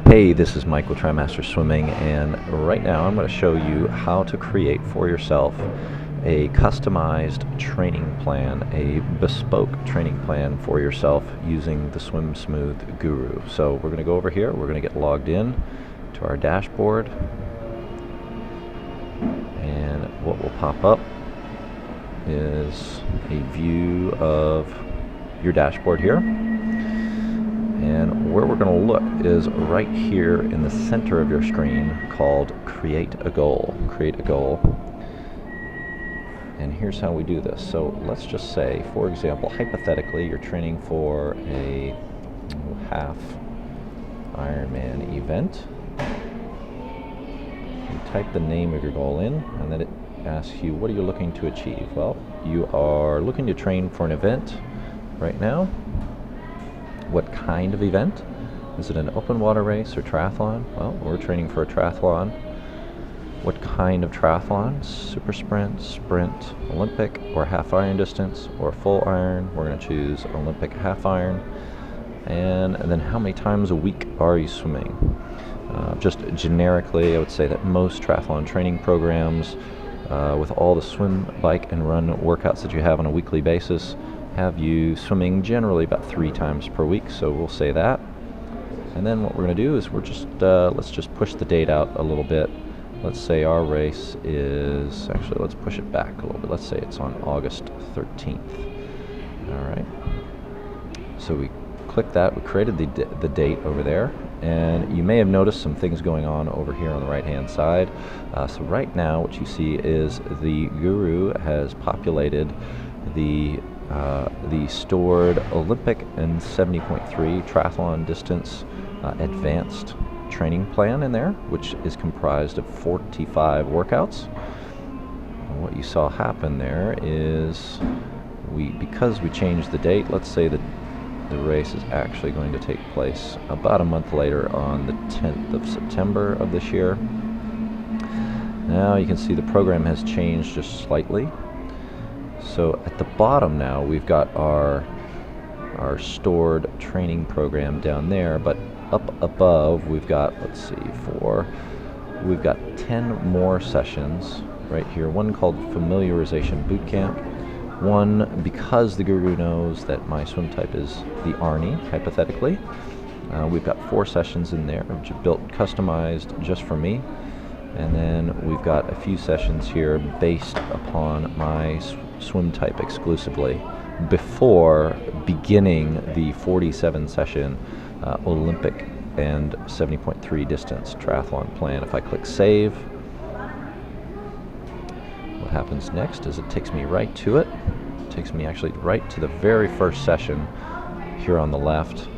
Hey, this is Mike with TriMaster Swimming, and right now I'm going to show you how to create for yourself a customized training plan, a bespoke training plan for yourself using the Swim Smooth Guru. So we're going to go over here, we're going to get logged in to our dashboard, and what will pop up is a view of your dashboard here. And where we're going to look is right here in the center of your screen called Create a Goal. Create a Goal. And here's how we do this. So let's just say, for example, hypothetically, you're training for a half Ironman event. You type the name of your goal in, and then it asks you, what are you looking to achieve? Well, you are looking to train for an event right now. What kind of event? Is it an open water race or triathlon? Well, we're training for a triathlon. What kind of triathlon? Super sprint, sprint, Olympic, or half iron distance, or full iron? We're going to choose Olympic half iron. And then how many times a week are you swimming? Just generically, I would say that most triathlon training programs, with all the swim, bike, and run workouts that you have on a weekly basis, have you swimming generally about 3 times per week, so we'll say that. And then what we're going to do is we're just let's just push the date out a little bit. Let's say our race is, actually let's push it back a little bit. Let's say it's on August 13th. All right. So we click that. We created the date over there, and you may have noticed some things going on over here on the right hand side. So right now what you see is the Guru has populated the stored Olympic and 70.3 triathlon distance advanced training plan in there, which is comprised of 45 workouts. And what you saw happen there is because we changed the date, let's say that the race is actually going to take place about a month later on the 10th of September of this year. Now you can see the program has changed just slightly. So at the bottom now we've got our stored training program down there, but up above we've got, let's see, we've got 10 more sessions right here. One called Familiarization Bootcamp. One, because the Guru knows that my swim type is the Arnie, hypothetically. We've got 4 sessions in there, which are built customized just for me. And then we've got a few sessions here based upon my swim type exclusively before beginning the 47 session Olympic and 70.3 distance triathlon plan. If I click save, what happens next is it takes me right to it. It takes me actually right to the very first session here on the left.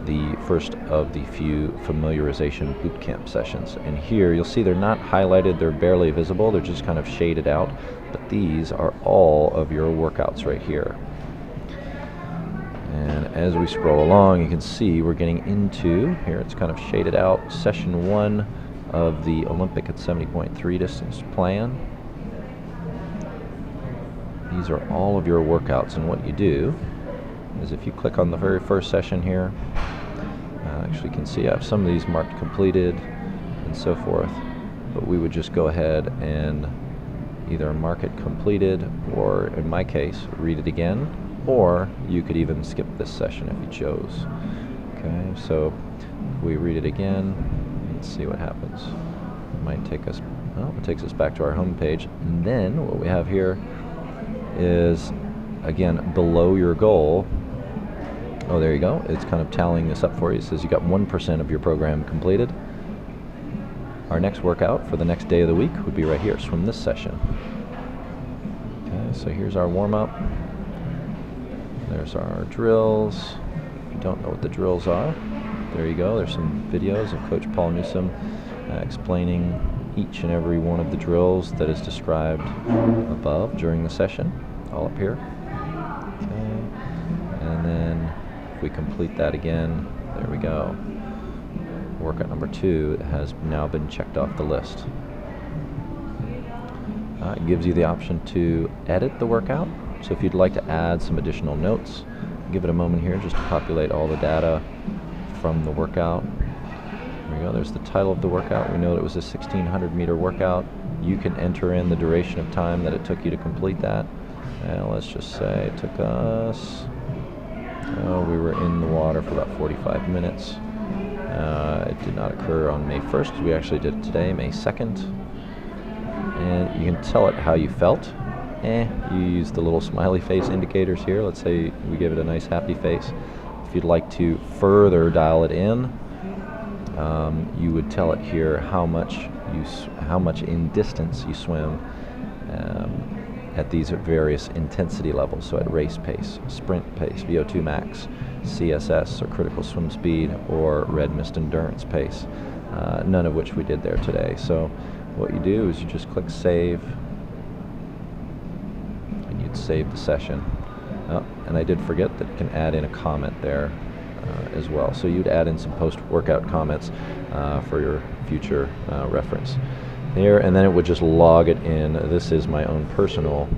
The first of the few familiarization bootcamp sessions. And here you'll see they're not highlighted, they're barely visible, they're just kind of shaded out, but these are all of your workouts right here. And as we scroll along, you can see we're getting into, here it's kind of shaded out, session 1 of the Olympic at 70.3 distance plan. These are all of your workouts, and what you do is if you click on the very first session here, actually you can see I have some of these marked completed and so forth, but we would just go ahead and either mark it completed, or in my case read it again, or you could even skip this session if you chose. Okay, so if we read it again, let's see what happens. It might take us, well, it takes us back to our home page, and then what we have here is, again, below your goal. Oh, there you go. It's kind of tallying this up for you. It says you got 1% of your program completed. Our next workout for the next day of the week would be right here, swim this session. Okay, so here's our warm-up. There's our drills. If you don't know what the drills are, there you go. There's some videos of Coach Paul Newsome explaining each and every one of the drills that is described above during the session, all up here. Okay, and then if we complete that again, there we go. Workout number 2 has now been checked off the list. It gives you the option to edit the workout. So if you'd like to add some additional notes, give it a moment here just to populate all the data from the workout. There we go, there's the title of the workout. We know that it was a 1,600 meter workout. You can enter in the duration of time that it took you to complete that. And let's just say it took us, we were in the water for about 45 minutes. It did not occur on May 1st. We actually did it today, May 2nd. And you can tell it how you felt. You use the little smiley face indicators here. Let's say we give it a nice happy face. If you'd like to further dial it in, you would tell it here how much in distance you swim at these various intensity levels. So at race pace, sprint pace, VO2 max, CSS or critical swim speed, or red mist endurance pace. None of which we did there today. So what you do is you just click save, and you'd save the session. And I did forget that you can add in a comment there as well. So you'd add in some post-workout comments for your future reference there, and then it would just log it in. This is my own personal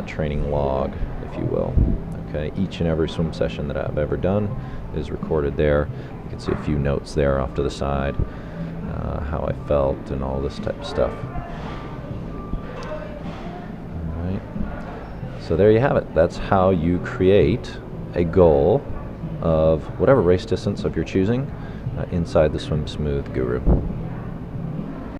training log, if you will. Okay, each and every swim session that I've ever done is recorded there. You can see a few notes there off to the side, how I felt and all this type of stuff. All right. So there you have it. That's how you create a goal of whatever race distance of your choosing inside the Swim Smooth Guru.